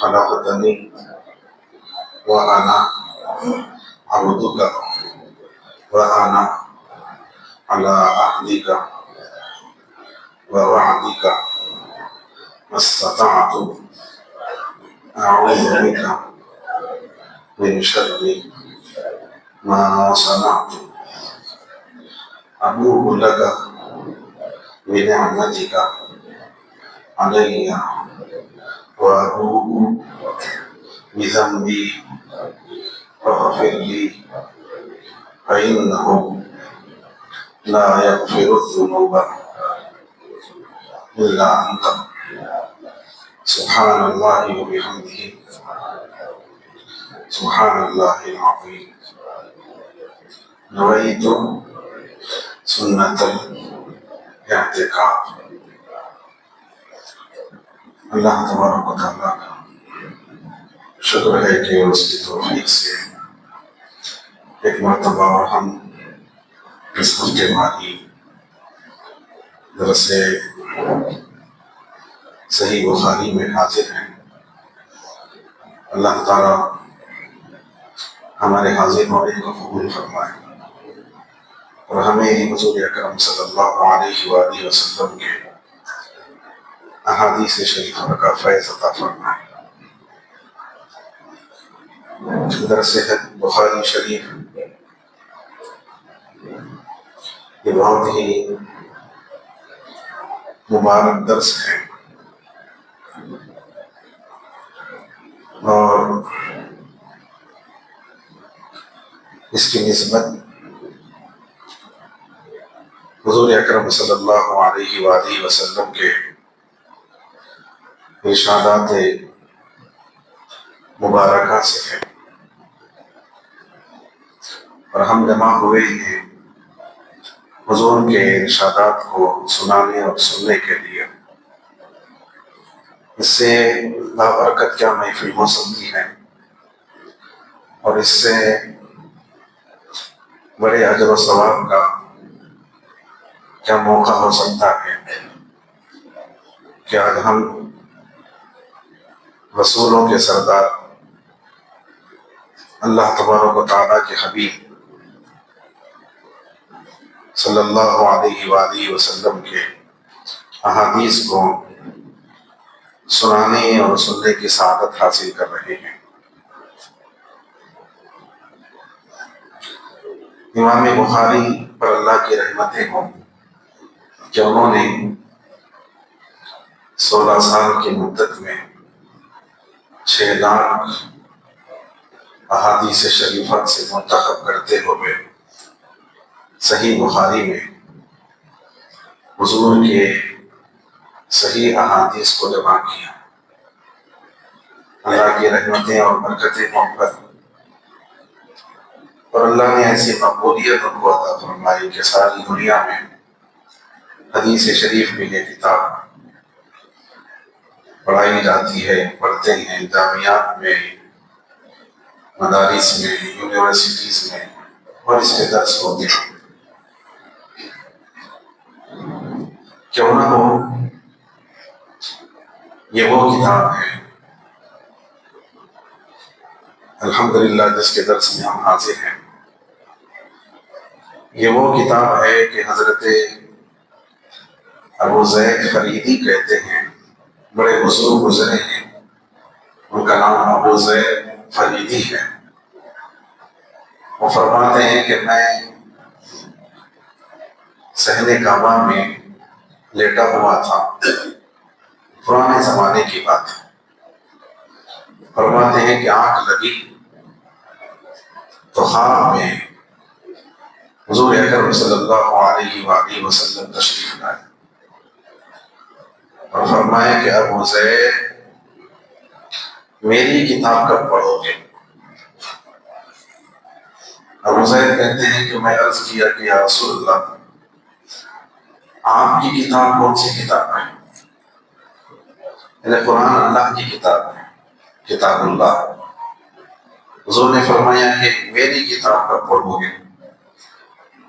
خلقتني وأنا عبدك وأنا على عهدك ووعدك ما استطعت أعوذ بك من شر ما صنعت أبوء لك بنعمتك علي وأبوء بذنبي فاغفر لي فإنه لا يغفر الذنوب إلا أنت سبحان الله وبحمده سبحان الله العظيم نويت سنة الاعتكاف. اللہ تبارک و تعالیٰ کا شکر ہے کہ اس کی توفیق سے ایک مرتبہ اور ہم اس ہفتے والی درس صحیح بخاری میں حاضر ہیں. اللہ تعالیٰ ہمارے حاضر ہونے کو قبول فرمائے اور ہمیں حضور اکرم صلی اللہ علیہ وآلہ وسلم کے احادیث شریفہ کا فیض عطا فرمائے. درس بخاری شریف یہ بہت ہی مبارک درس ہے اور اس کی نسبت حضور اکرم صلی اللہ علیہ وآلہ وسلم کے ارشادات مبارکہ سے ہے اور ہم جمع ہوئے ہیں حضور کے ارشادات کو سنانے اور سننے کے لیے. اس سے بابرکت کیا محفل ہو سکتی ہے اور اس سے بڑے اجر و ثواب کا کیا موقع ہو سکتا ہے کہ آج ہم رسولوں کے سردار اللہ تبارک و تعالیٰ کے حبیب صلی اللہ علیہ وآلہ وسلم کے احادیث کو سنانے اور سننے کی سعادت حاصل کر رہے ہیں. امام بخاری پر اللہ کی رحمتیں ہوں کہ انہوں نے 16 سال کی مدت میں 6 لاکھ احادیث شریفہ سے منتخب کرتے ہوئے صحیح بخاری میں حضور کے صحیح احادیث کو جمع کیا. اللہ کی رحمتیں اور برکتیں محبت اور اللہ نے ایسی مقبولیت ان کو عطا فرمائی کہ ساری دنیا میں حدیث شریف کی یہ کتاب پڑھائی جاتی ہے، پڑھتے ہیں جامعات میں، مدارس میں، یونیورسٹیز میں اور اس کے درس ہوتے ہیں. کیوں نہ ہو یہ وہ کتاب ہے الحمدللہ جس کے درس میں ہم حاضر ہیں. یہ وہ کتاب ہے کہ حضرت ابو زید فریدی کہتے ہیں، بڑے بزرگ گزرے ہیں، ان کا نام ابو زید فریدی ہے. وہ فرماتے ہیں کہ میں صحن کعبہ میں لیٹا ہوا تھا، پرانے زمانے کی بات ہے. فرماتے ہیں کہ آنکھ لگی تو خواب میں حضور اکرم صلی اللہ علیہ وآلہ وسلم تشریف لائے اور فرمایا کہ ابو زید میری کتاب کب پڑھو گے؟ ابو زید کہتے ہیں کہ میں عرض کیا کہ یا رسول اللہ آپ کی کتاب کون سی کتاب ہے؟ قرآن اللہ کی کتاب ہے، کتاب اللہ. حضور نے فرمایا کہ میری کتاب کب پڑھو گے؟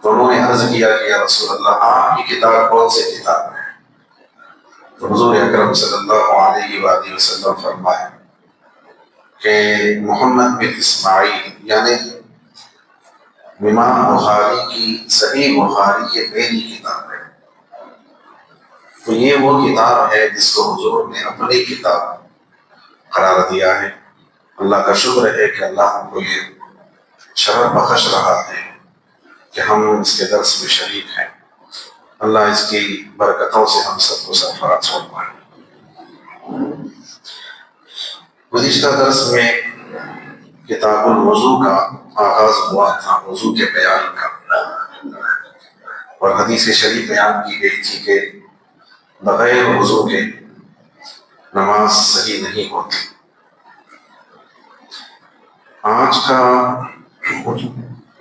تو انہوں نے عرض کیا کہ یا رسول اللہ آپ کی کتاب کون سی کتاب ہے؟ تو حضور اکرم صلی اللہ علیہ وآلہ وسلم فرمایا کہ محمد بن اسماعیل یعنی امام بخاری کی صحیح بخاری یہ پہلی کتاب ہے، تو یہ وہ کتاب ہے جس کو حضور نے اپنی کتاب قرار دیا ہے۔ اللہ کا شکر ہے کہ اللہ ہم کو یہ شرف بخش رہا ہے کہ ہم اس کے درس میں شریک ہیں۔ اللہ اس کی برکتوں سے ہم سب کو سرفراز فرمائے۔ گزشتہ درس میں کتاب الوضو کا آغاز ہوا تھا، وضو کے بیان کا، اور حدیث شریف بیان کی گئی تھی کہ بغیر وضو کے نماز صحیح نہیں ہوتی۔ آج کا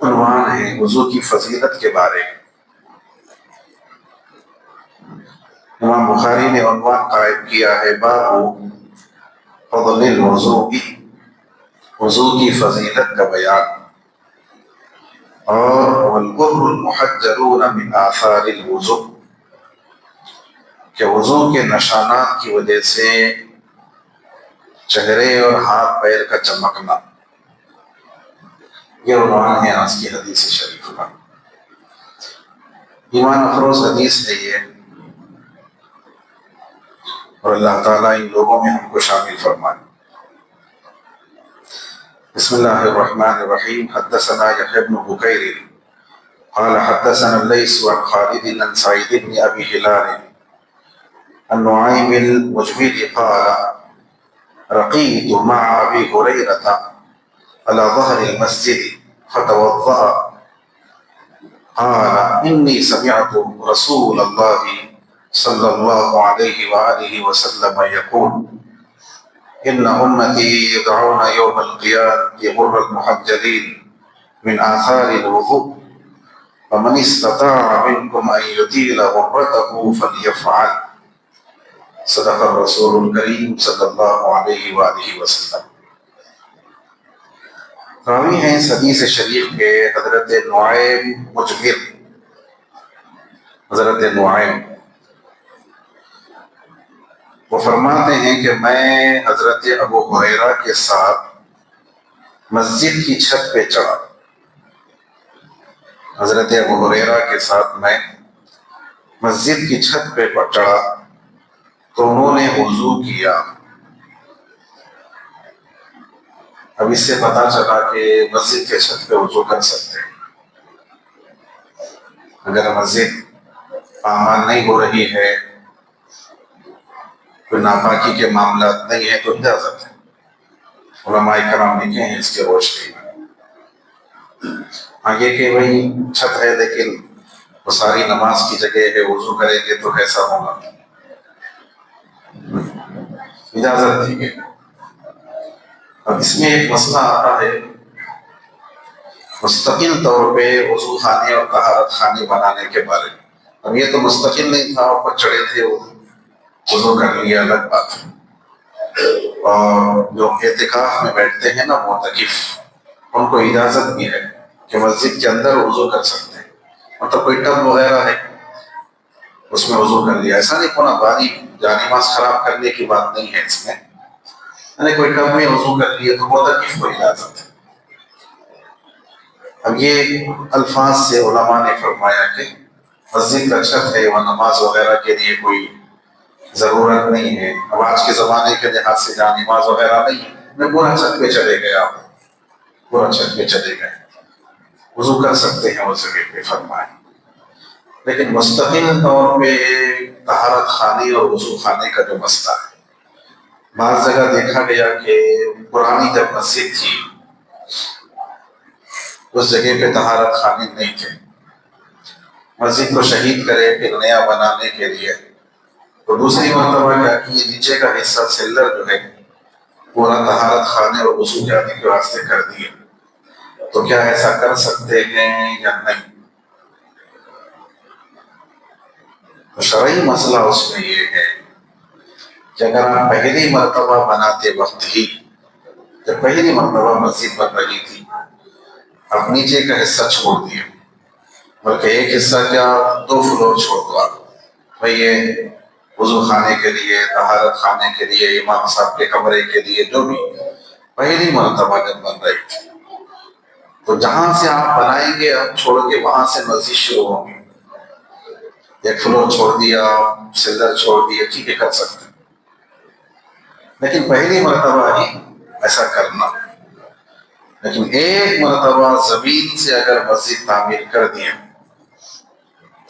عنوان ہے وضو کی فضیلت کے بارے میں۔ امام بخاری نے عنوان قائم کیا ہے باب فضل الوضو، وضو کی فضیلت کا بیان، اور والبر المحجرون من آثار الوضو، کہ وضو کے نشانات کی وجہ سے چہرے اور ہاتھ پیر کا چمکنا، یہ عنوان ہے آج کی حدیث شریف کا۔ ایمان افروز حدیث ہے یہ، اور اللہ تعالیٰ ان لوگوں میں ہم کو شامل فرمائے۔ بسم اللہ الرحمن الرحیم۔ حدثنا یحییٰ بن بکیر قال حدثنا الليث عن خالد عن سعید بن ابی ہلال عن نعیم المجمل قال رقیت مع ابی ہریرۃ على ظهر المسجد فتوضأ قال انی سمعت رسول اللہ صلی اللہ علیہ وآلہ وسلم یقول ان امتی یدعون یوم القیامة غر المحجلین من آثار الوضوء فمن استطاع منکم ان یطیل غرته فلیفعل، صدق الرسول الکریم صلی اللہ علیہ وآلہ وسلم۔ راوی ہیں اس حدیث شریف کے حضرت نعیم مجمر، حضرت نعیم، وہ فرماتے ہیں کہ میں حضرت ابو ہریرہ کے ساتھ مسجد کی چھت پہ چڑھا۔ حضرت ابو ہریرہ کے ساتھ میں مسجد کی چھت پہ چڑھا تو انہوں نے وضو کیا۔ اب اس سے پتا چلا کہ مسجد کے چھت پہ وضو کر سکتے ہیں۔ اگر مسجد پامال نہیں ہو رہی ہے، کوئی ناپاکی کے معاملات نہیں ہے تو اجازت ہے۔ علماء کرام لکھے ہیں اس کے روشنی میں۔ آگے کہ وہی چھت ہے لیکن وہ ساری نماز کی جگہ ہے، وضو کریں گے تو کیسا ہوگا؟ اجازت دی گئی۔ اب اس میں ایک مسئلہ آتا ہے، مستقل طور پہ وضو خانے اور طہارت خانے بنانے کے بارے میں۔ اب یہ تو مستقل نہیں تھا، اوپر چڑھے تھے، وضو کر لیا، الگ بات ہے۔ اور جو اعتکاف میں بیٹھتے ہیں نا معتکف، ان کو اجازت بھی ہے کہ مسجد کے اندر وضو کر سکتے ہیں، مطلب کوئی ٹب وغیرہ ہے اس میں وضو کر لیا، ایسا نہیں پورا باری جانماز خراب کرنے کی بات نہیں ہے اس میں، یعنی کوئی ٹب میں وضو کر لیا تو معتکف کو اجازت ہے۔ اب یہ الفاظ سے علماء نے فرمایا کہ مسجد کا چھت ہے، وہاں نماز وغیرہ کے لیے کوئی ضرورت نہیں ہے۔ اب آج کے زمانے کے لحاظ سے جہاں نماز وغیرہ نہیں ہے، میں پورا چھت پہ چلے گیا، پورا چھت پہ چلے گئے، وضو کر سکتے ہیں اس جگہ پہ فرمائے۔ لیکن مستقل طور پہ طہارت خانے اور وضو خانے کا جو مسئلہ ہے، بعض جگہ دیکھا گیا کہ پرانی جب مسجد تھی اس جگہ پہ طہارت خانے نہیں تھے، مسجد کو شہید کرے پھر نیا بنانے کے لیے تو دوسری مرتبہ کیا کہ یہ نیچے کا حصہ سیلر جو ہے پورا طہارت خانے اور وضو جانے کے واسطے کر دیے، تو کیا ایسا کر سکتے ہیں یا نہیں؟ تو شرعی مسئلہ اس میں یہ ہے کہ اگر آپ پہلی مرتبہ بناتے وقت ہی، جب پہلی مرتبہ مسجد بن رہی تھی، آپ نیچے کا حصہ چھوڑ دیے، بلکہ ایک حصہ کیا 2 فلور چھوڑ دو آپ، بھئی یہ وضو خانے کے لیے، طہارت خانے کے لیے، امام صاحب کے کمرے کے لیے، جو بھی پہلی مرتبہ جب بن رہی تھی، تو جہاں سے آپ بنائیں گے اب چھوڑ کے وہاں سے مسجد شروع ہوگی. ایک فلور چھوڑ دیا، سلر چھوڑ دیا، ٹھیک ہے کر سکتے ہیں، لیکن پہلی مرتبہ ہی ایسا کرنا. لیکن ایک مرتبہ زمین سے اگر مسجد تعمیر کر دیا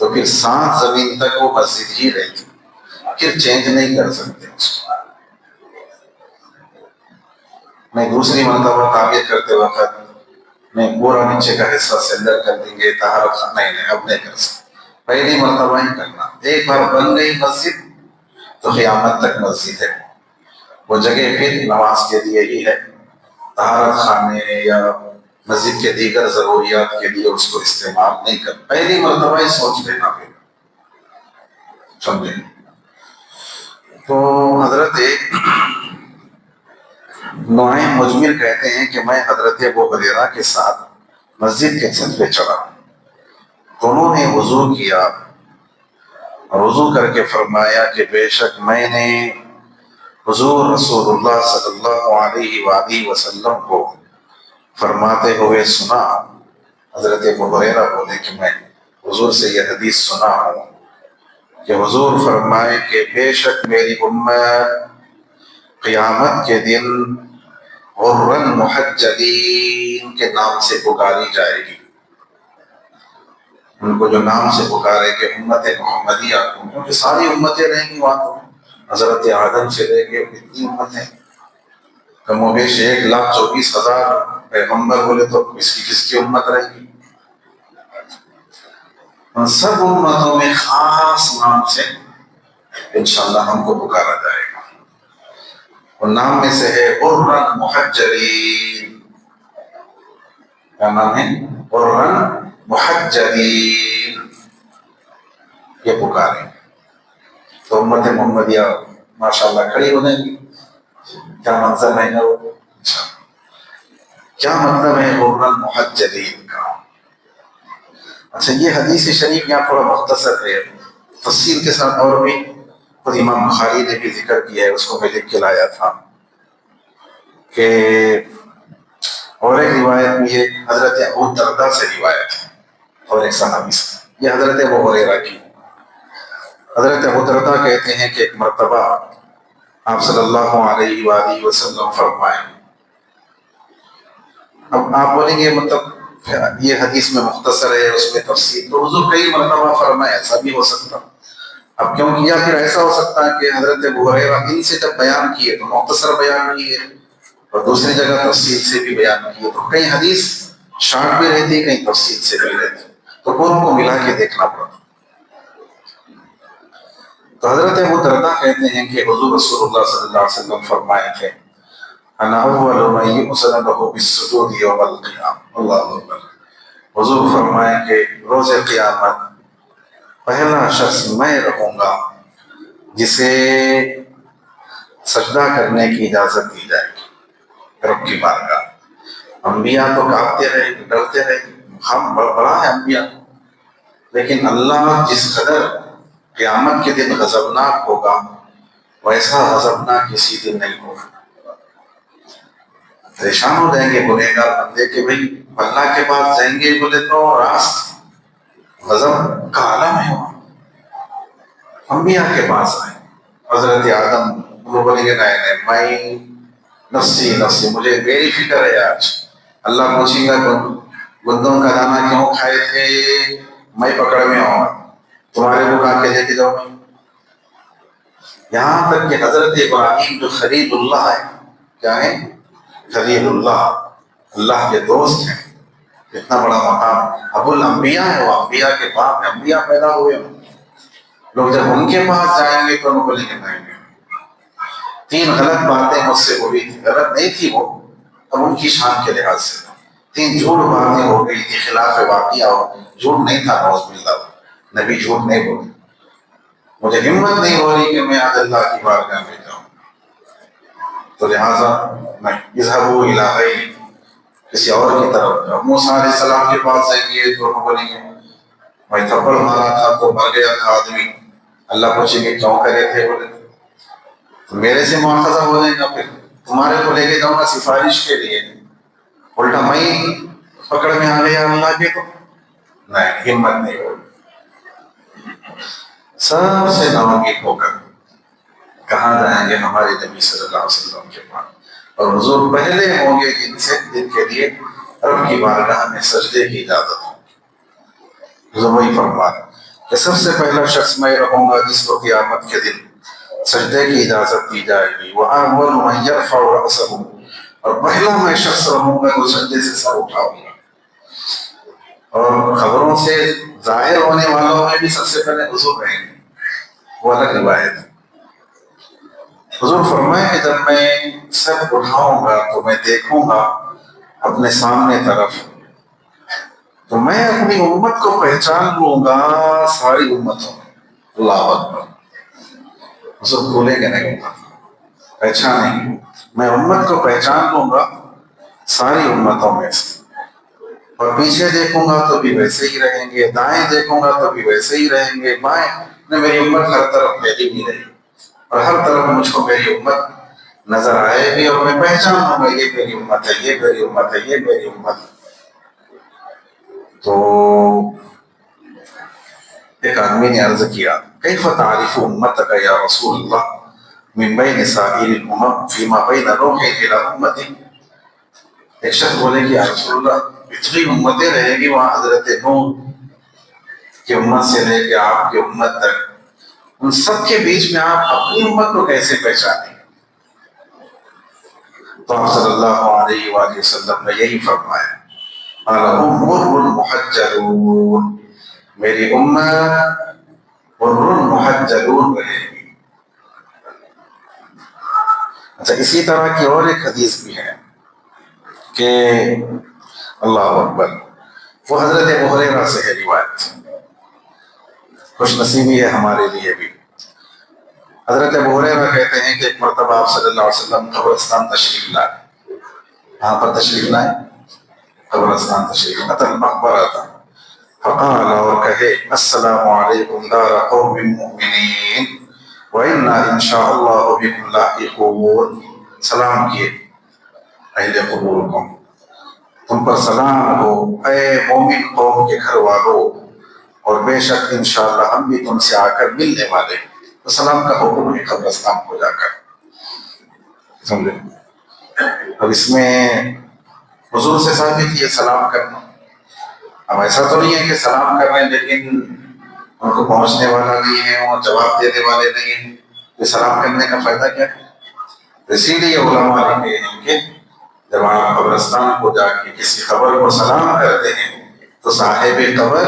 تو پھر 7 زمین تک وہ مسجد ہی رہے گی، پھر چینج نہیں کر سکتے اس کو. میں دوسری مرتبہ تعمیر کرتے وقت میں پورا نیچے کا حصہ سینڈر کر دیں گے طہارت، نہیں اب نہیں کر سکتے. پہلی مرتبہ ہی کرنا. ایک بار بن گئی مسجد تو قیامت تک مسجد ہے. وہ جگہ پھر نماز کے لیے ہی ہے، طہارت خانے یا مسجد کے دیگر ضروریات کے لیے اس کو استعمال نہیں کر. پہلی مرتبہ ہی سوچ لینا پھر، سمجھیں. تو حضرت نعیم مجمر کہتے ہیں کہ میں حضرت ابو ہریرہ کے ساتھ مسجد کے چھت پہ چڑھا، تو انہوں نے وضو کیا اور وضو کر کے فرمایا کہ بے شک میں نے حضور رسول اللہ صلی اللہ علیہ وآلہ وسلم کو فرماتے ہوئے سنا. حضرت ابو ہریرہ بولے کہ میں حضور سے یہ حدیث سنا ہوں کہ حضور فرمائے کہ بے شک میری امت قیامت کے دن غرن محجلین کے نام سے پکاری جائے گی. ان کو جو نام سے پکارے کہ امت محمدیہ کو، کیونکہ ساری امتیں رہیں گی وہاں تو، حضرت آدم سے لے کے کتنی امتیں، کم و بیش 1,24,000 پیغمبر بولے تو کس کی امت رہے گی. ان سب امتوں میں خاص نام سے انشاءاللہ ہم کو پکارا جائے گا. اور نام میں سے ہے غرن محجلین. کیا نام ہے؟ غرن محجلین. یہ پکاریں تو امت محمدیہ ماشاءاللہ کھڑی ہو جائیں گی. کیا منظر ہے وہ. کیا مطلب ہے غرن محجلین کا؟ اچھا، یہ حدیث شریف یہاں تھوڑا مختصر ہے، تفصیل کے ساتھ اور بھی خود امام بخاری نے بھی ذکر کیا ہے، اس کو میں لکھ کے لایا تھا. کہ اور ایک روایت میں یہ حضرت ابو درداء سے روایت ہے اور ایک صحابی سے، یہ حضرت ابو ہریرہ کی. حضرت ابو درداء کہتے ہیں کہ ایک مرتبہ آپ صلی اللہ علیہ وآلہ وسلم فرمائے. اب آپ بولیں گے مطلب یہ حدیث میں مختصر ہے، اس میں تفصیل، تو حضور کئی مرتبہ فرمائے، ایسا بھی ہو سکتا. اب کیوں کیا؟ پھر ایسا ہو سکتا ہے کہ حضرت ابو ہریرہ ان سے جب بیان کیے تو مختصر بیان کیے اور دوسری جگہ تفصیل سے بھی بیان کیے، تو کئی حدیث شارٹ بھی رہتی، کئی تفصیل سے بھی رہتی، تو دونوں کو ملا کے دیکھنا پڑتا. تو حضرت ابو درداء کہتے ہیں کہ حضور رسول اللہ صلی اللہ علیہ وسلم فرمائے تھے انا اول من یؤذن له بالسجود یوم القیامہ. اللہ اکبر. حضور فرمائے کہ روز قیامت پہلا شخص میں رہوں گا جسے سجدہ کرنے کی اجازت دی جائے گی رب کی بارگاہ. انبیاء تو کانپتے رہے، ڈرتے رہے، ہم بڑا ہے انبیاء، لیکن اللہ جس قدر قیامت کے دن غضبناک ہوگا ویسا غضبناک کسی دن نہیں ہوگا. پریشان ہو جائیں گے گنہگار بندے کہ بھئی اللہ کے پاس جائیں گے بولے تو راست غضب کا عالم ہے. وہاں انبیاء کے پاس آئے، حضرت آدم، وہ بولیں گے نہیں میں نفسی نفسی، مجھے میری فکر ہے. آج اللہ پوچھیں گا گندوں کا دانہ کیوں کھائے تھے، میں پکڑ میں ہوں، تمہارے کو کہا کے لے کے جاؤ. یہاں تک کہ حضرت ابراہیم جو خلیل اللہ ہے، کیا ہے؟ خلیل اللہ، اللہ کے دوست ہیں. اتنا بڑا مقام، ابو الانبیاء ہے، وہ انبیاء کے باپ ہیں، انبیاء پیدا ہوئے ہیں. لوگ جب ان کے پاس جائیں گے تو ان کو لے کے جائیں گے. 3 غلط باتیں مجھ سے ہوئی تھی، غلط نہیں تھی وہ، اب ان کی شان کے لحاظ سے 3 جھوٹ باتیں ہو گئی تھی، خلاف واقعہ ہو. جھوٹ نہیں تھا، نعوذ باللہ، نبی جھوٹ نہیں بولے. مجھے ہمت نہیں ہو رہی کہ میں آج اللہ کی بارگاہ میں جاؤں، تو لہٰذا میں اذهبوا الی غیری، کسی اور کی طرف جاؤ. موسیٰ علیہ السلام کے پاس جائیں گے تو وہ بولیں گے میں تھپڑ مارا تھا تو مر گیا تھا آدمی. اللہ پوچھیں گے کیوں کرے تھے، بولے تو میرے سے مواخذہ ہو جائے گا. پھر تمہارے کو لے کے جاؤں گا سفارش کے لیے، الٹا میں پکڑ میں آ گیا اللہ کے، تو نہیں، ہمت نہیں ہوگی۔ سب سے ناامید ہو کر کہاں جائیں گے؟ ہمارے نبی صلی اللہ علیہ وسلم کے پاس، اور حضور پہلے ہوں گے جن کے لیے رب کی بارگاہ میں سجدے کی اجازت ہو۔ حضور وہی فرمایا کہ سب سے پہلا شخص میں رہوں گا جس کو قیامت کے دن سجدے کی اجازت دی جائے گی، وَأَوَّلُ مَن يَرْفَعُ رَأْسَهُ، اور پہلا میں شخص رہوں گا جو سجدے سے سر اٹھاؤں گا۔ اور خبروں سے ظاہر ہونے والوں میں بھی سب سے پہلے حضور رہیں گے، وہ الگ روایت ہے۔ حضور فرمائے کہ جب میں سر اٹھاؤں گا تو میں دیکھوں گا اپنے سامنے طرف، تو میں اپنی امت کو پہچان لوں گا ساری امتوں میں۔ اللہ اکبر! حضور بھولیں گے نہیں، پہچانیں گے، میں امت کو پہچان لوں گا ساری امتوں میں سے، اور پیچھے دیکھوں گا تو بھی ویسے ہی رہیں گے، دائیں دیکھوں گا تو بھی ویسے ہی رہیں گے، بائیں میری امت ہر طرف پھیلی بھی رہی، اور ہر طرف مجھ کو میری امت نظر آئے گی، اور میں پہچان لوں گا یہ میری امت ہے، یہ میری امت ہے، یہ میری امت ہے۔ تو ایک آدمی نے عرض کیا، کیف تعریف امتک یا رسول اللہ من بین سائر الامم فیما بین نوح الی امتی؟ ایک شخص بولے کہ یا رسول اللہ اتنی امتیں رہیں گی وہاں حضرت نوح کی امت سے لے کے آپ کی امت تک، ان سب کے بیچ میں آپ اپنی امت کو کیسے پہچانیں؟ تو آپ صلی اللہ علیہ وآلہ وسلم نے یہی فرمایا، اَلَهُمْ مُرٌ مُحَجَّلُونَ، میری امت مُرٌ محجلون رہے گی۔ اچھا، اسی طرح کی اور ایک حدیث بھی ہے کہ اللہ اکبر، وہ حضرت ابو ہریرہ سے ہے روایت، خوش نصیبی ہے ہمارے لیے بھی۔ حضرت ابو ہریرہ کہتے ہیں کہ ایک مرتبہ آپ صلی اللہ علیہ وسلم قبرستان تشریف لائے، کہاں پر تشریف لائے؟ قبرستان تشریف، قتل مقبرہ تھا، فقال، اور کہے، السلام علیکم دار قوم مؤمنین وَإِنَّا إِنْ شَاءَ اللَّهُ بِكُمْ لَاحِقُونَ، سلام کیے اہل قبور کو، تم پر سلام ہو اے مومن قوم کے گھر والوں، اور بے شک انشاءاللہ ہم بھی تم سے آ کر ملنے والے۔ تو سلام کا حکم ہے قبرستان کو جا کر، سمجھے؟ اب اس میں حضور سے ثابت یہ سلام کرنا، اب ایسا تو نہیں ہے کہ سلام کر رہے ہیں لیکن ان کو پہنچنے والا نہیں ہے اور جواب دینے والے نہیں ہیں، یہ سلام کرنے کا فائدہ کیا ہے؟ اسی لیے علماء لکھتے ہیں کہ جب آپ قبرستان کو جا کے کسی قبر کو سلام کرتے ہیں تو صاحب قبر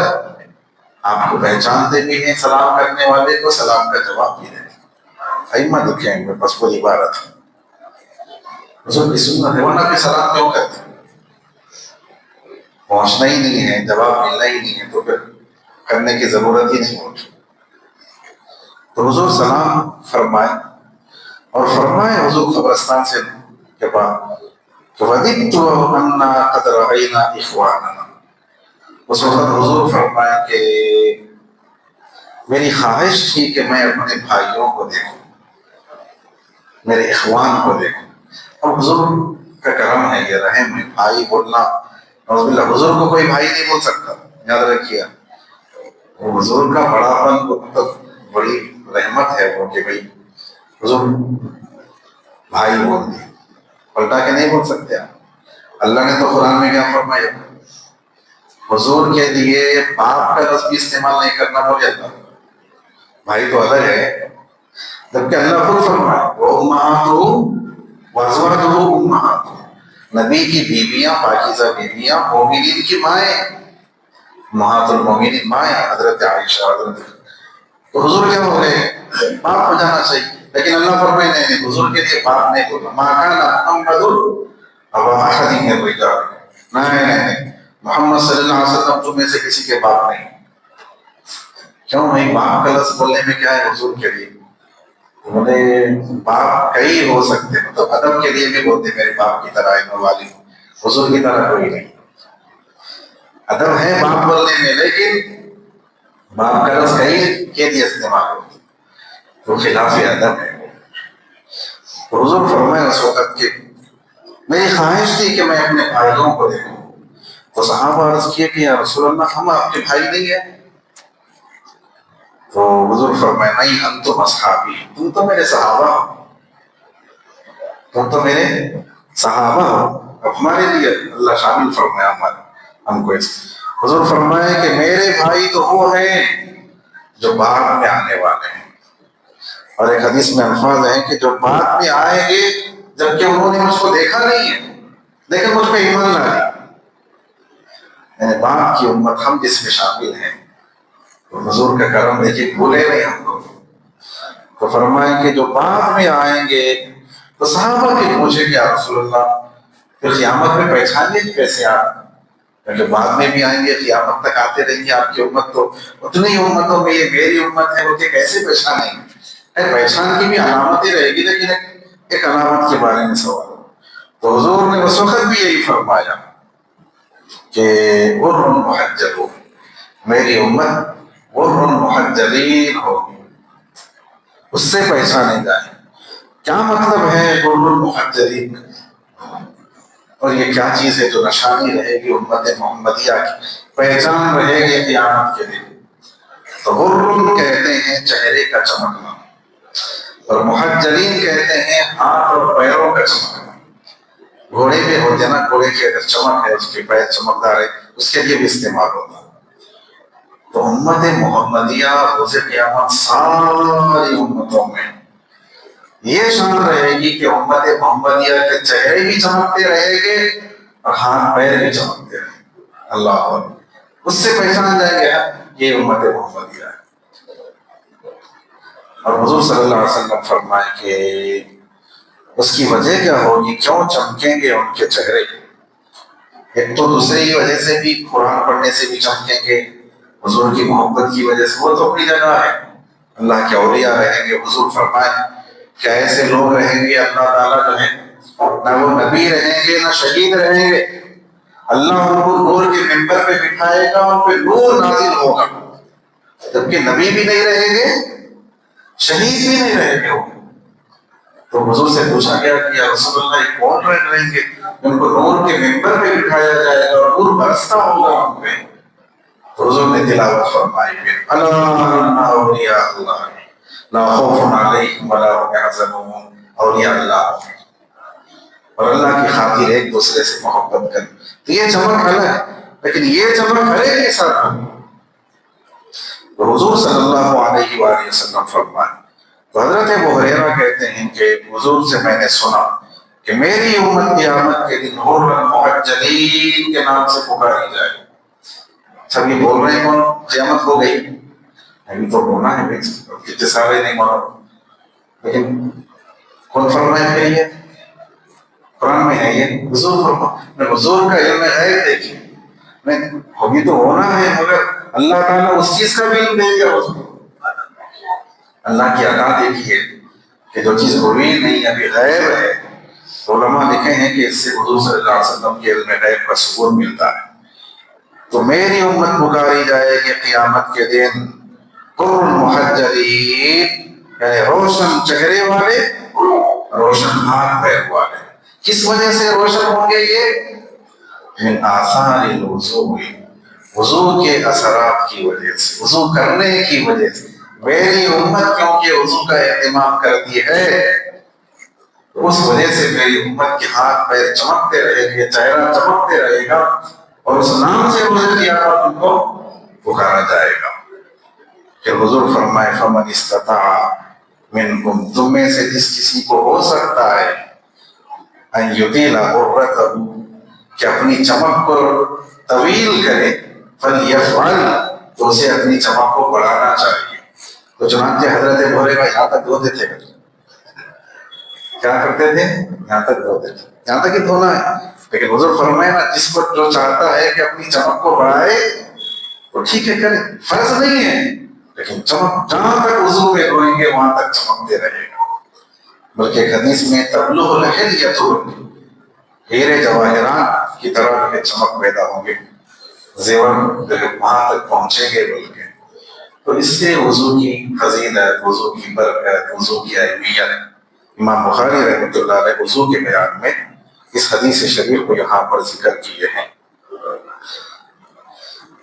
آپ کو پہچانتے بھی ہیں، سلام کرنے والے کو سلام کا جواب بھی دیتے ہیں۔ ائمہ لکھے ہیں، میرے پاس کوئی عبارت ہے، حضور کی سنت ہے، ورنہ کہ سلام کیوں کرتے ہیں؟ پہنچنا ہی نہیں ہے، جواب ملنا ہی نہیں ہے، تو پھر کرنے کی ضرورت ہی نہیں ہوتی۔ تو حضور سلام فرمائے، اور فرمائے حضور قبرستان سے کے بعد، وَدِدْتُ أَنَّا قَدْ رَأَيْنَا إِخْوَانَنَا، اس وقت حضور فرمائے کہ میری خواہش تھی کہ میں اپنے بھائیوں کو دیکھوں، میرے اخوان کو دیکھوں۔ اور حضور کا کرم ہے، یہ رحم ہے، بھائی بولنا، نعوذ باللہ، حضور کو کوئی بھائی نہیں بول سکتا، یاد رکھیے، وہ حضور کا بڑا پن، مطلب بڑی رحمت ہے وہ کہ بھائی حضور بھائی بول دیں، پلٹا کے نہیں بول سکتے آپ۔ اللہ نے تو قرآن میں کیا فرمایا؟ حضور کے لیے باپ کا لفظ بھی استعمال نہیں کرنا بولے اللہ، بھائی تو الگ ہے، جبکہ اللہ خود فرمائے وَأُمَّهَاتُهُ وَأَزْوَاجُهُ أُمَّهَاتُهُ، نبی کی بیویاں پاکیزہ بیویاں مومنین کی مائیں، امہات المومنین مائیں حضرت عائشہ، حضرت، تو حضور کیا ہو گئے؟ باپ ہو جانا چاہیے، لیکن اللہ فرمائے نہیں، حضور کے لیے باپ نہیں بولنا، مَا كَانَ مُحَمَّدٌ أَبَا أَحَدٍ مِّن رِّجَالِكُمْ، نہیں، محمد صلی اللہ علیہ وسلم تم میں سے کسی کے باپ نہیں۔ کیوں نہیں؟ باپ کا لفظ بولنے میں کیا ہے حضور کے لیے؟ بولے باپ کئی ہو سکتے ہیں، تو ادب کے لیے بھی بولتے میرے باپ کی طرح ہے والد، حضور کی طرح کوئی نہیں۔ ادب ہے باپ بولنے میں، لیکن باپ کا لفظ کئی کے لیے استعمال ہوتی، تو خلاف ادب ہے۔ حضور فرمائے اس وقت کہ میری خواہش تھی کہ میں اپنے بھائیوں کو دیکھوں. تو صحابہ عرض کیے کہ یا رسول اللہ ہم آپ کے بھائی نہیں ہیں. تو حضور فرمائے نہیں انتم اصحابی، تم تو میرے صحابہ ہو، تم تو میرے صحابہ ہو. اب ہمارے لیے اللہ شامل فرمایا ہم کو. حضور فرمائے کہ میرے بھائی تو وہ ہیں جو بعد میں آنے والے ہیں. اور ایک حدیث میں الفاظ ہیں کہ جو بعد میں آئیں گے جبکہ انہوں نے مجھ کو دیکھا نہیں ہے لیکن مجھ پہ ایمان لایا. بعد کی امت ہم جس میں شامل ہیں. تو حضور کا کرم دیکھیے بھولے نہیں ہم لوگ. تو فرمائیں کہ جو بعد میں آئیں گے تو صحابہ کے پوچھے کہ یا رسول اللہ پھر قیامت میں پہچانیں گے کیسے آپ؟ کیونکہ بعد میں بھی آئیں گے، قیامت تک آتے رہیں گے. آپ کی امت تو اتنی امتوں میں یہ میری امت ہے، وہ کہ کیسے پہچانیں گے؟ پہچان کی بھی علامتیں رہے گی لیکن ایک علامت کے بارے میں سوال. تو حضور نے اس وقت بھی یہی فرمایا کہ غر محجلون، میری امت غر محجلین ہوگی، اس سے پہچانے جائیں. کیا مطلب ہے غر محجلین؟ اور یہ کیا چیز ہے جو نشانی رہے گی امت محمدیہ کی، پہچان رہے گی قیامت کے دن؟ تو غر کہتے ہیں چہرے کا چمکنا، اور محجلین کہتے ہیں ہاتھ اور پیروں کا چمکنا. گھوڑے پہ ہوتے نا، گھوڑے کی اگر چمک ہے، اس کے پیر چمکدار ہے، اس کے لیے بھی استعمال ہوتا. تو امت محمدیہ روز قیامت ساری امتوں میں یہ شان رہے گی کہ امت محمدیہ کے چہرے بھی چمکتے رہے گے اور ہاتھ پیر بھی چمکتے رہے گے. اللہ اکبر. اس سے پہچان جائے گا یہ امت محمدیہ ہے. اور حضور صلی اللہ علیہ وسلم فرمائے کہ اس کی وجہ کیا ہوگی، کیوں چمکیں گے ان کے چہرے؟ ایک تو دوسری وجہ سے بھی، قرآن پڑھنے سے بھی چمکیں گے، حضور کی محبت کی وجہ سے. وہ تو اپنی جگہ ہے، اللہ کے اولیاء رہیں گے. حضور فرمائے کہ ایسے لوگ رہیں گے اللہ تعالیٰ جو ہے نہ وہ نبی رہیں گے نہ شہید رہیں گے. اللہ ان کو نور کے ممبر پہ بٹھائے گا، ان پہ نور نازل ہوگا، جبکہ نبی بھی نہیں رہیں گے، شہید بھی نہیں رہیں گے. تو حضور سے پوچھا گیا کہ یا رسول اللہ یہ کون رہیں گے؟ ان کو نور کے ممبر پہ بٹھایا جائے گا اور نور برستا ہوگا ان پہ. تو حضور نے تلاوت فرمائی کہ الا ان اولیاء اللہ لا خوف علیہم ولا هم يحزنون. اولیاء اللہ اور اللہ کی خاطر ایک دوسرے سے محبت کریں. تو یہ چمک الگ ہے، لیکن یہ چمک ہر ایک کے ساتھ ہے. تو حضور صلی اللہ علیہ وآلہ وسلم فرمائے. تو حضرت ابو ہریرہ کہتے ہیں کہ حضور سے میں نے سنا کہ میری امت قیامت کے دن غر محجلین کے نام سے پکاری جائے. سب یہ بول رہے ہیں کون؟ قیامت ہو گئی، ابھی تو ہونا ہے، کتنے سارے نہیں معلوم. لیکن کون فرمائے کہ یہ قرآن میں ہے؟ یہ حضور فرمائے. حضور کا علم ہے، دیکھیے ابھی تو ہونا ہے، مگر اللہ تعالیٰ اس چیز کا بھی علم دے گا. اللہ کی عطا دیکھیے کہ جو چیز ہوئی نہیں ابھی غیب ہے. علماء لکھے ہیں کہ اس سے حضور صلی اللہ علیہ وسلم کے علم غیب کا سکون ملتا ہے. تو میری امت پکاری جائے گی قیامت کے دن غر محجلین، یعنی روشن چہرے والے، روشن ہاتھ پیر والے. کس وجہ سے روشن ہوں گے یہ؟ من آثار الوضوء، وضو کے اثرات کی وجہ سے، وضو کرنے کی وجہ سے. میری امت کیونکہ وضو کا اہتمام کرتی ہے، اس وجہ سے میری امت کے ہاتھ پیر چمکتے رہے گے، چہرہ چمکتے رہے گا، اور اس نام سے حضور کی آواز ان کو پکارا جائے گا. کہ حضور فرمائے فمن استطاع منکم، تم میں سے جس کسی کو ہو سکتا ہے ان یطیل غرتہ، کہ اپنی چمک کو طویل کرے، فلیفعل، تو اسے اپنی چمک کو بڑھانا چاہیے. تو چنانچہ حضرت ابو ہریرہ یہاں تک دھوتے تھے. کیا کرتے تھے؟ یہاں تک دھوتے تھے، یہاں تک ہی دھونا ہے. لیکن حضور فرمائے نا جس کو جو چاہتا ہے کہ اپنی چمک کو بڑھائے تو ٹھیک ہے کرے، فرض نہیں ہے. لیکن چمک جہاں تک وضو میں دھوئیں گے وہاں تک چمکتے رہے گا. بلکہ ایک حدیث میں تبلغ الحلیۃ، ہیرے جواہرات کی طرح کے چمک پیدا ہوں گے، زیور وہاں تک پہنچیں گے. بلکہ تو اس سے وضو کی فضیلت، وضو کی برکت، وضو کی اہمیت امام بخاری رحمۃ اللہ علیہ وضو کے بیان میں اس حدیث شریف کو یہاں پر ذکر کیے ہیں۔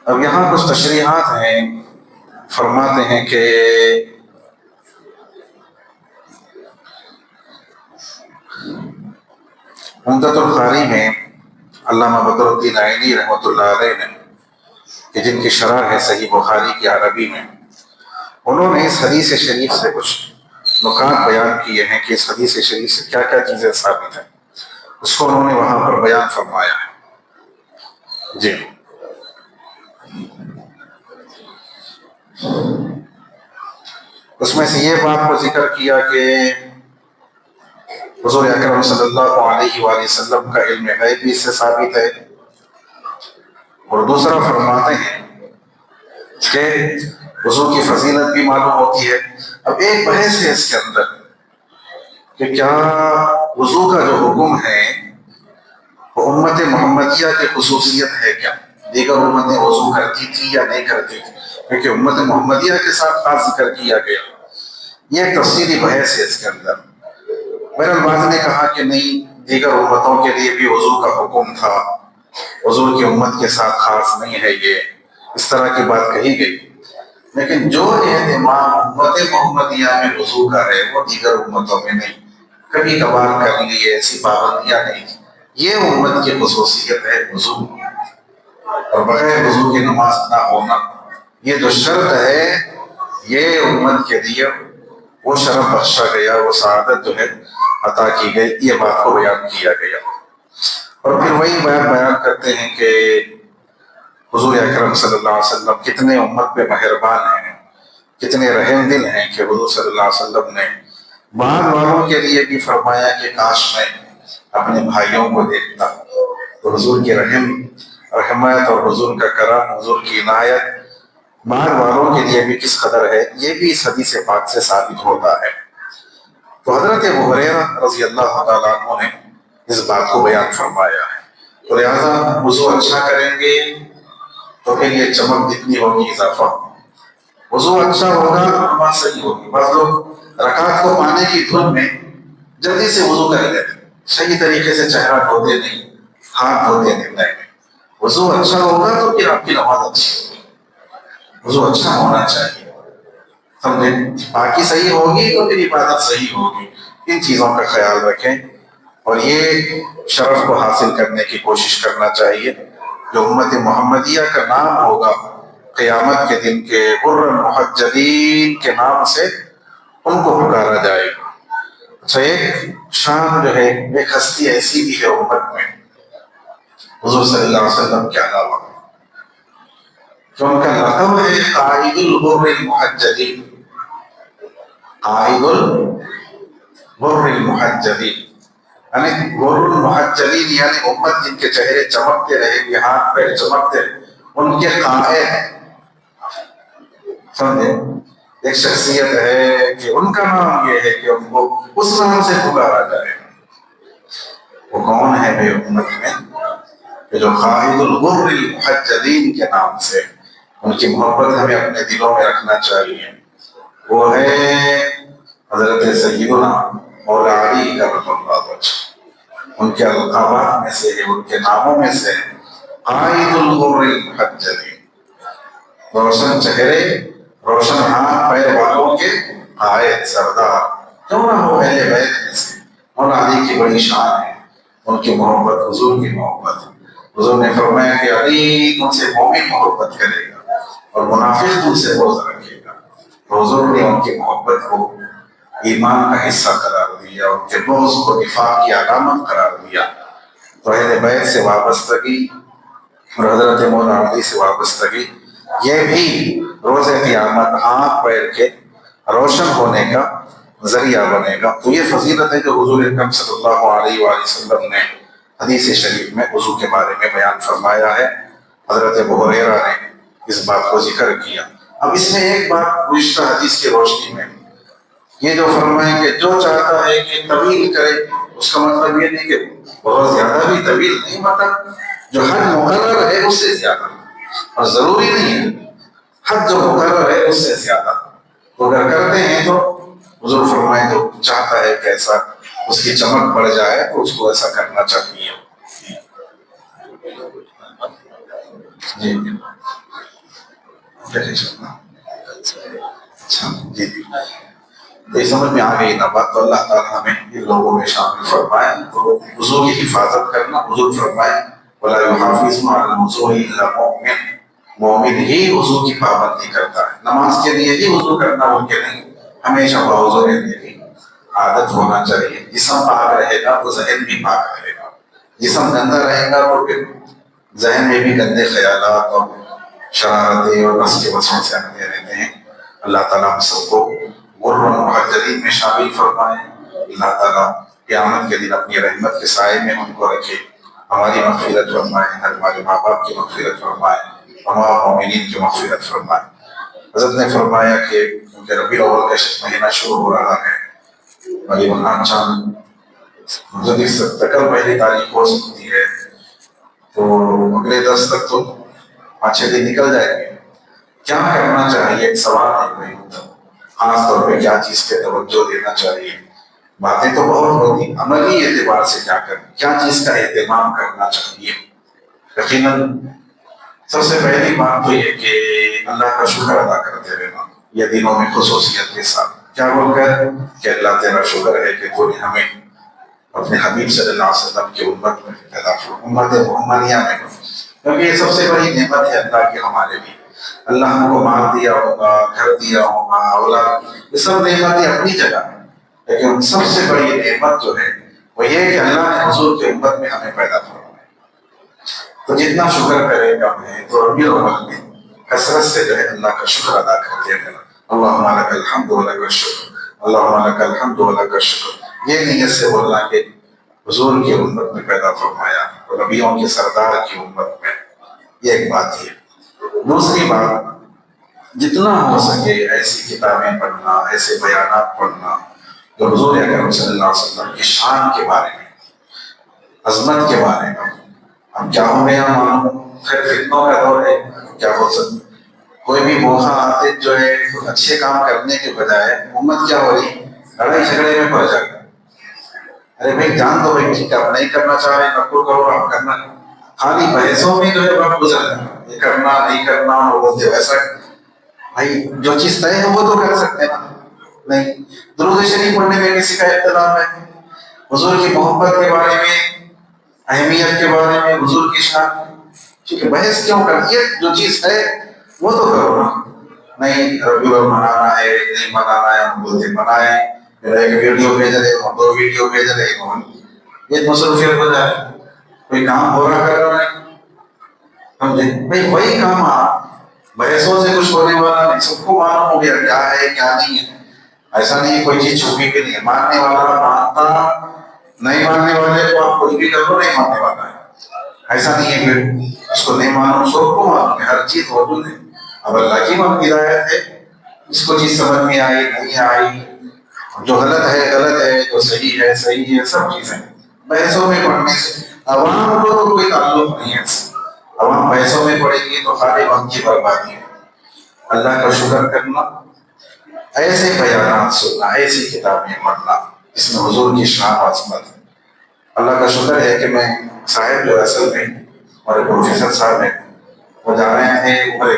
اب یہاں کچھ تشریحات ہیں، فرماتے ہیں کہ عمدۃ القاری میں علامہ بدر الدین عینی رحمۃ اللہ علیہ نے، کہ جن کی شرح ہے صحیح بخاری کی عربی میں، انہوں نے اس حدیث شریف سے کچھ نکات بیان کیے ہیں کہ اس حدیث شریف سے کیا کیا چیزیں ثابت ہیں، اس کو انہوں نے وہاں پر بیان فرمایا ہے۔ جی، اس میں سے یہ بات کو ذکر کیا کہ حضور اکرم صلی اللہ علیہ وآلہ وسلم کا علم غیب بھی اس سے ثابت ہے، اور دوسرا فرماتے ہیں کہ وضو کی فضیلت بھی معلوم ہوتی ہے۔ اب ایک بحث ہے اس کے اندر کہ کیا وضو کا جو حکم ہے وہ امت محمدیہ کی خصوصیت ہے، کیا دیگر امتیں وضو کرتی تھی یا نہیں کرتی تھی، کیونکہ امت محمدیہ کے ساتھ خاص ذکر کیا گیا۔ یہ ایک تفصیلی بحث ہے اس کے اندر۔ میرے بعض نے کہا کہ نہیں، دیگر امتوں کے لیے بھی وضو کا حکم تھا، حضور کی امت کے ساتھ خاص نہیں ہے، یہ اس طرح کی بات کہی گئی۔ لیکن جو اہتمام امت محمدیہ میں وضو کا ہے وہ دیگر امتوں میں نہیں، کبھی کبھار کر لیے، ایسی پابندیاں نہیں۔ یہ امت کی خصوصیت ہے وضو، اور بغیر وضو کی نماز نہ ہونا، یہ جو شرط ہے یہ امت کے لیے وہ شرف بخشا گیا، وہ سعادت جو ہے عطا کی گئی، یہ بات کو بیان کیا گیا۔ اور پھر وہی بیان کرتے ہیں کہ حضور اکرم صلی اللہ علیہ وسلم کتنے امت پہ مہربان ہیں، کتنے رحم دل ہیں کہ حضور صلی اللہ علیہ وسلم نے بعد والوں کے لیے بھی فرمایا کہ کاش میں اپنے بھائیوں کو دیکھتا۔ تو حضور کی رحمت اور حضور کا کرم، حضور کی عنایت بعد والوں کے لیے بھی کس قدر ہے، یہ بھی اس حدیث پاک سے ثابت ہوتا ہے۔ تو حضرت ابو ہریرہ رضی اللہ تعالیٰ عنہ نے اس بات کو بیان فرمایا ہے۔ تو لہٰذا وضو اچھا کریں گے تو پھر یہ چمک جتنی ہوگی اضافہ، وضو اچھا ہوگا تو نماز صحیح ہوگی۔ بعض لوگ رکعت کو پانے کی دھن میں جلدی سے وضو کر لیتے، صحیح طریقے سے چہرہ دھوتے نہیں، ہاتھ دھوتے نہیں۔ وضو اچھا ہوگا تو پھر آپ کی نماز اچھی ہوگی۔ وضو اچھا ہونا چاہیے، سمجھیں، باقی صحیح ہوگی تو پھر عبادت صحیح ہوگی۔ ان چیزوں کا خیال رکھیں اور یہ شرف کو حاصل کرنے کی کوشش کرنا چاہیے۔ جو امت محمدیہ کا نام ہوگا قیامت کے دن کے غر المحجلین کے نام سے ان کو پکارا جائے گا۔ اچھا، ایک شان جو ہے، ایک ہستی ایسی بھی ہے امت میں حضور صلی اللہ علیہ وسلم کے علاوہ، کہ ان کا لقب ہے قائد الغر المحجلین۔ قائد الغر المحجلین یعنی غر المحجلین، یعنی امت جن کے چہرے چمکتے رہے، ہاتھ پیر چمکتے رہے، ان کے قائد، سمجھے، ایک شخصیت ہے کہ ان کا نام یہ ہے کہ ان کو اس نام سے پکارا جائے۔ وہ کون ہے بے امت میں؟ کہ جو قائد الغر المحجلین کے نام سے، ان کی محبت ہمیں اپنے دلوں میں رکھنا چاہیے۔ وہ ہے حضرت سیدنا مولا علی کرم اللہ وجہ۔ ان کے القابات میں سے ہے، ان کے ناموں میں سے قائد الغر المحجلین، روشن چہرے، روشن ہاتھ پیر والوں کے قائد، سردار، کیوں نہ ہو اہل بیت میں سے۔ مولا علی کی بڑی شان ہے، ان کی محبت حضور کی محبت۔ حضور نے فرمایا کہ علی تم سے مومن محبت کرے گا اور منافق تم سے بغض رکھے گا۔ تو حضور نے ان کی محبت کو ایمان کا حصہ قرار دیا، ان کے بغض کو نفاق کی علامت قرار دیا۔ تو اہل بیت سے وابستگی اور حضرت مولا علی سے وابستگی، یہ بھی روز قیامت ہاتھ پیر کے روشن ہونے کا ذریعہ بنے گا۔ تو یہ فضیلت ہے جو حضور اکرم صلی اللہ علیہ وآلہ وسلم نے حدیث شریف میں وضو کے بارے میں بیان فرمایا ہے۔ حضرت ابو ہریرہ نے اس بات کو ذکر کیا۔ اب اس میں ایک بات گزشتہ حدیث کی روشنی میں یہ جو فرمائیں کہ جو چاہتا ہے کہ طویل کرے، اس کا مطلب یہ نہیں کہ بہت زیادہ بھی طویل نہیں، مطلب جو حد مقرر ہے اس سے زیادہ، اور ضروری نہیں ہے حد جو مقرر ہے اس سے زیادہ۔ تو اگر کرتے ہیں تو حضور فرمائے جو چاہتا ہے کہ ایسا اس کی چمک بڑھ جائے تو اس کو ایسا کرنا چاہیے. جی اچھا جی جی یہ سمجھ میں آ گئی نا بات. تو اللہ تعالیٰ ہمیں ان لوگوں میں شامل فرمائے. تو وضو کی حفاظت کرنا، حضور فرمائے وَلَا يُحَافِظُ عَلَى الْوُضُوءِ إِلَّا مُؤْمِنٌ، مومن ہی وضو کی پابندی کرتا ہے. نماز کے لیے ہی وضو کرنا ممکن نہیں، ہمیشہ باوضو رہنے کی عادت ہونا چاہیے. جسم پاک رہے گا تو ذہن بھی پاک رہے گا. جسم گندا رہے گا تو پھر ذہن میں بھی گندے خیالات اور شرارتیں اور نفس کے وسوسے آتے رہتے ہیں. اللہ تعالیٰ ہم سب کو غر محجلین میں شامل فرمائے. اللہ تعالیٰ قیامت کے دن اپنی رحمت کے سائے میں ہم کو رکھے. ہماری مغفرت فرمائے، ہمارے ماں باپ کی مغفرت فرمائے، تمام مومنین کی مغفرت فرمائے. حضرت نے فرمایا کہ ربیع الاول کا مہینہ شروع ہو رہا ہے. غالباً چاند جلدی سے تکل پہلی تاریخ ہو سکتی ہے، تو اگلے 10 تک تو 5-6 دن نکل جائیں گے. کیا کرنا چاہیے ایک سوال ہے بھائی، خاص طور پہ کیا چیز پہ توجہ دینا چاہیے. باتیں تو بہت ہوتی، عملی اعتبار سے کیا کریں، کیا چیز کا اہتمام کرنا چاہیے. یقیناً سب سے پہلی بات تو یہ کہ اللہ کا شکر ادا کرتے رہنا، یہ دنوں میں خصوصیت کے ساتھ. کیا بول کر کہ اللہ تیرا شکر ہے کہ تو نے ہمیں اپنے حبیب صلی اللہ علیہ وسلم کی امت میں پیدا کیا، امت محمدیہ میں. کیونکہ یہ سب سے بڑی نعمت ہے اللہ کی ہمارے لیے. اللہ ہم کو مال دیا ہوگا، گھر دیا ہوگا، اولاد، یہ سب نعمتیں اپنی جگہ ہیں، لیکن سب سے بڑی نعمت جو ہے وہ یہ کہ اللہ نے حضور کی امت میں ہمیں پیدا فرمایا. تو جتنا شکر کرے گا ہمیں تو ربیع الاول میں کثرت سے جو ہے اللہ کا شکر ادا کرتے رہنا. اللہم لک الحمد و لک الشکر، اللہم لک الحمد و لک الشکر. یہ نیت سے بولنا کہ حضور کی امت میں پیدا فرمایا، نبیوں کے سردار کی امت میں. یہ ایک بات ہے. دوسری بات، جتنا ہو سکے ایسی کتابیں پڑھنا، ایسے بیانات پڑھنا جو حضور اکرم صلی اللہ علیہ وسلم کی شان کے بارے میں، عظمت کے بارے میں. ہم کیا ہو گیا معلوم، خیر فتنوں کا دور ہے، کیا ہو سکتا. کوئی بھی موقع آتے جو ہے اچھے کام کرنے کے بجائے امت کیا ہو رہی، لڑائی جھگڑے میں پڑ جائے. ارے بھائی جان دو بھائی، ٹھیک ہے آپ نہیں کرنا چاہ رہے نقل کرو، آپ کرنا. خالی بحثوں میں جو ہے وقت گزر جائے، یہ کرنا نہیں کرنا، وہ بولتے ویسا. بھائی جو چیز طے ہے وہ تو کر سکتے ہیں نا. نہیں، درود شریف پڑھنے میں کسی کا اختلاف ہے، حضور کی محبت کے بارے میں، اہمیت کے بارے میں، حضور کی شان، ٹھیک ہے بحث کیوں کرتی ہے؟ جو چیز ہے وہ تو کرو نا. نہیں ربیع الاول منانا ہے، نہیں منانا ہے، ہم بولتے منائیں. ایک ویڈیو بھیج رہے ہو، 2 ویڈیو بھیج رہے ہو، یہ مصروفیت ہو جائے. کوئی کام ہو رہا کر رہا ہے، سمجھے بھائی وہی کام بحثوں سے کچھ ہونے والا نہیں. سب کو معلوم ہو گیا کیا ہے کیا نہیں ہے. ایسا نہیں ہے کوئی چیز چھپی بھی نہیں ہے. ماننے والا مانتا، نہیں ماننے والے کو آپ کوئی بھی کر لو نہیں ماننے والا ہے. ایسا نہیں ہے کہ اس کو نہیں مانو، سب کو معلوم ہے، ہر چیز موجود ہے. اب اللہ کی ہدایت ہے، اس کو چیز سمجھ میں آئی نہیں آئی، جو غلط ہے، جو صحیح ہے، سب چیزیں بحثوں میں پڑھنے سے عوام کو تو کوئی تعلق نہیں ہے. عوام بحثوں میں پڑے گی تو خالی وقت کی بربادی ہے. اللہ کا شکر کرنا، ایسے بیانات سننا، ایسی کتابیں پڑھنا جس میں حضور کی شان و عظمت ہے. اللہ کا شکر ہے کہ میں صاحب جو اصل میں ہمارے پروفیسر صاحب ہیں، وہ جا رہے تھے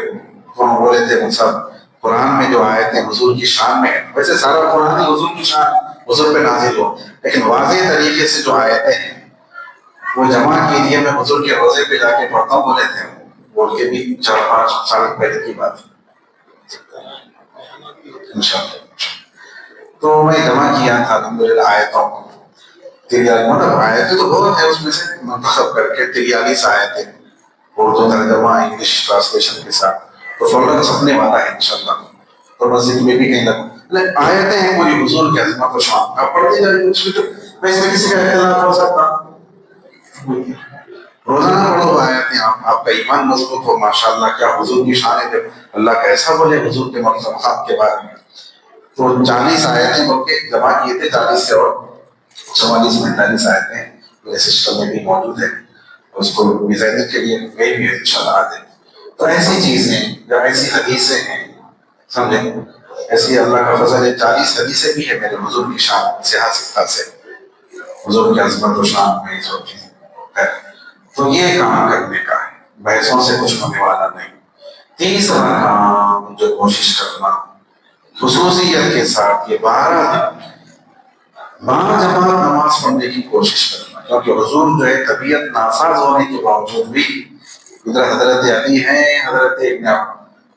تو ہم بولے تھے سب قرآن میں جو آیتیں حضور کی شان میں ہیں، ویسے سارا قرآن ہی حضور کی شان، حضور پہ نازل ہو، لیکن واضح طریقے سے جو آیتیں ہیں وہ جمع کیجیے. میں حضور کے روزے پہ جا کے پڑھتا ہوں، بولے تھے بول کے بھی 4-5 سال پہلے کی بات ہے انشاءاللہ. تو میں جمع کیا تھا الحمدللہ آیتوں کو. مطلب آیتیں تو بہت ہیں، اس میں سے منتخب کر کے 43 آیتیں اردو ترجمہ انگلش ٹرانسلیشن کے ساتھ. تو فوراً سپنے والا ہے انشاءاللہ. تو مسجد میں بھی کہیں لگا آیتیں ہیں پوری حضور کی عظمت و شان، آپ پڑھتے جائیں. اس میں کسی کا اختلاف ہو سکتا، روزانہ پڑھو آیتیں، آپ کا ایمان مضبوط ہو. ماشاءاللہ کیا حضور کی شان ہے، اللہ کیسا بولے حضور کے مقامات کے بارے میں. تو 40 آیتیں بول کے جمع کیے تھے، 40 سے اور 44-45 آیتیں میرے سسٹم میں بھی موجود ہے. اس کو ڈیزائننگ کے لیے گئی بھی ہے انشاءاللہ آگے. تو ایسی چیزیں یا ایسی حدیثیں ہیں، سمجھیں ایسی اللہ کا فضل ہے 40 حدیثیں بھی ہے میرے حضور کی شان صحت سے، حضور کی عظمت و شان میں جو ہے، تو یہ کام کرنے کا ہے، بحثوں سے کچھ ہونے والا نہیں۔ تیسرا کام جو کوشش کرنا خصوصیت کے ساتھ، یہ 12 دن باجماعت نماز پڑھنے کی کوشش کرنا، کیونکہ حضور جو ہے طبیعت ناساز ہونے کے باوجود بھی، ادھر حضرت علی ہیں، حضرت ابن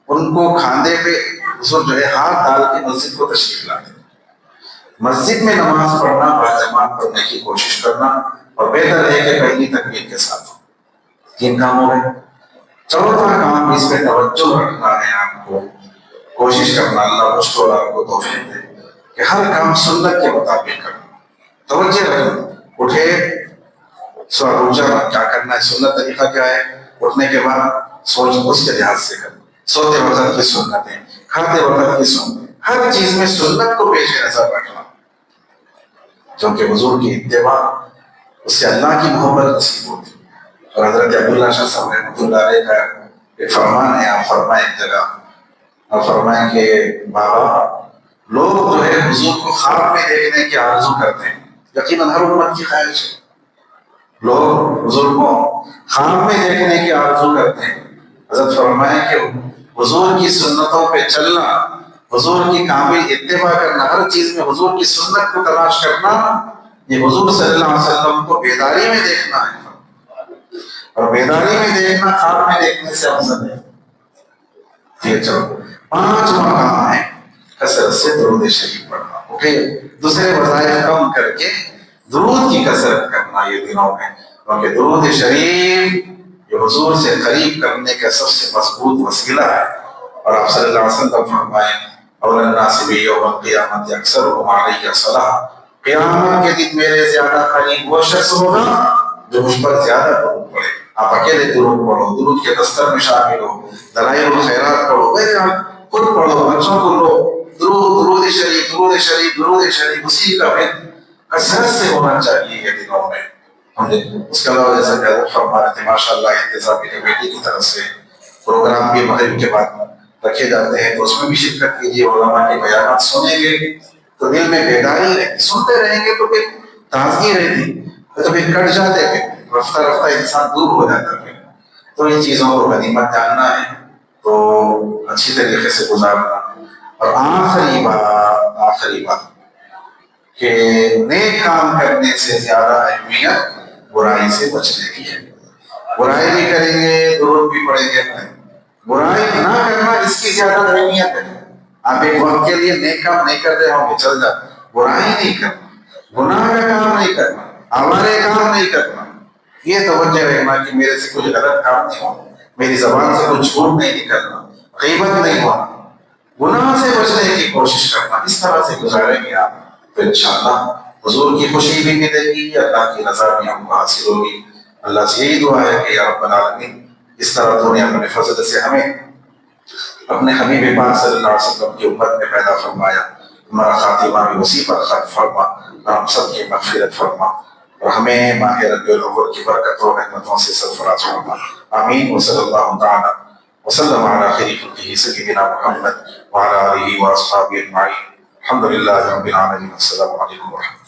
ان کو کھاندے پہ حضور جو ہے ہاتھ ڈال کے مسجد کو تشریف لاتے، مسجد میں نماز پڑھنا، باجماعت پڑھنے کی کوشش کرنا، اور بہتر ہے کہ پہلی تکبیر کے ساتھ۔ 3 کام ہو گئے۔ چوتھا کام اس پہ توجہ رکھنا ہے آپ کو، کوشش کرنا، اللہ مجھ کو اور آپ کو توفیق دے کہ ہر کام سنت کے مطابق کرنا، توجہ رکھنا۔ اٹھے کیا کرنا ہے، سنت طریقہ کیا ہے، اٹھنے کے بعد سوچ اس کے لحاظ سے کرنا، سوتے وقت کی سنتیں، کھاتے وقت کی سنت، ہر چیز میں سنت کو پیش نظر رکھنا، کیونکہ حضور کی اتباع اس سے اللہ کی محبت نصیب ہوتی۔ اور حضرت عبداللہ شاہ صاحب رحمۃ اللہ علیہ کا ایک فرمان ہے، آپ فرمائیں ایک جگہ، آپ فرمائیں کہ بابا لوگ جو ہے حضور کو خواب میں دیکھنے کی آرزو کرتے ہیں، یقیناً ہر امت کی خواہش ہے، لوگ حضور کو خواب میں دیکھنے کی آرزو کرتے ہیں۔ حضرت فرمائیں کہ حضور کی سنتوں پہ چلنا، حضور کی کامل اتباع کرنا، ہر چیز میں حضور کی سنت کو تلاش کرنا، یہ حضور صلی اللہ علیہ وسلم کو بیداری میں دیکھنا ہے، اور بیداری میں دیکھنا خواب میں دیکھنے سے افضل ہے۔ یہ چلو 5واں کام ہے کثرت سے درود شریف پڑھنا۔ اوکے، دوسرے وظائف کم کر کے درود کی کثرت کرنا یہ دنوں میں، کیونکہ درود شریف یہ حضور سے قریب کرنے کا سب سے مضبوط وسیلہ ہے۔ اور آپ صلی اللہ علیہ وسلم فرمائیں اول الناس بی یوم القیامت اکثرهم علی الصلاۃ، قیامت کے دن میرے زیادہ قریب وہ شخص ہوگا جو مجھ پر زیادہ درود پڑھے۔ آپ اکیلے درود پڑھو، درود کے دستر میں شامل ہو، دلائل الخیرات پڑھو، خود پڑھو، بچوں کو لو، درود شریف، درود شریف، درود شریف، اسی کا کثرت سے ہونا چاہیے یہ دنوں میں۔ ہم نے اس کے علاوہ جیسا کہ حضرت فرما رہے تھے، ماشاء اللہ انتظامی کمیٹی کی طرف سے پروگرام بھی مغرب کے بعد رکھے جاتے ہیں، تو اس میں بھی شرکت کیجیے، علماء کے بیانات سنیں گے تو دل میں بیداری رہتی، سنتے رہیں گے تو پھر تازگی رہتی، تو پھر کٹ جاتے ہیں، رفتہ رفتہ انسان دور ہو جاتا ہے۔ تو ان چیزوں کو غنیمت جاننا ہے، تو اچھی طریقے سے گزارنا۔ اور آخری بات کہ نیک کام کرنے سے زیادہ اہمیت برائی سے بچنے کی ہے۔ برائی بھی کریں گے، درود بھی پڑھیں گے، برائی نہ کرنا اس کی زیادہ اہمیت ہے۔ آپ ایک وقت کے لیے نیک کام نہیں کر رہے ہوں گے، چل جاتے، برائی نہیں کرنا، گناہ کا کام نہیں کرنا، ہمارے کام نہیں کرنا، یہ توجہ رکھنا کہ میرے سے کچھ غلط کام نہیں ہو، میری زبان سے کچھ جھوٹ نہیں نکلنا، غیبت نہیں ہونا، گناہ سے بچنے کی کوشش کرنا۔ اس طرح سے گزاریں گے آپ تو انشاءاللہ حضور کی خوشی بھی ملے گی، اللہ کی رضا بھی ہم کو حاصل ہوگی۔ اللہ سے یہی دعا ہے کہ یا رب العالمین اس طرح تو نے اپنے فضل سے ہمیں اپنے حبیب پاک صلی اللہ علیہ وسلم کی امت میں پیدا فرمایا، ہمارا خاتمہ بھی اسی پر ختم فرما، ہم سب کی مغفرت فرما، اور ہمیں ماہ ربیع الاول کی برکت و رحمتوں سے سرفراز فرما۔ آمین۔ وصلی اللہ تعالی وسلم علی خیر خلقہ سیدنا محمد وعلی آلہ واصحابہ اجمعین۔ الحمد للہ رب العالمین۔ السلام علیکم ورحمۃ اللہ۔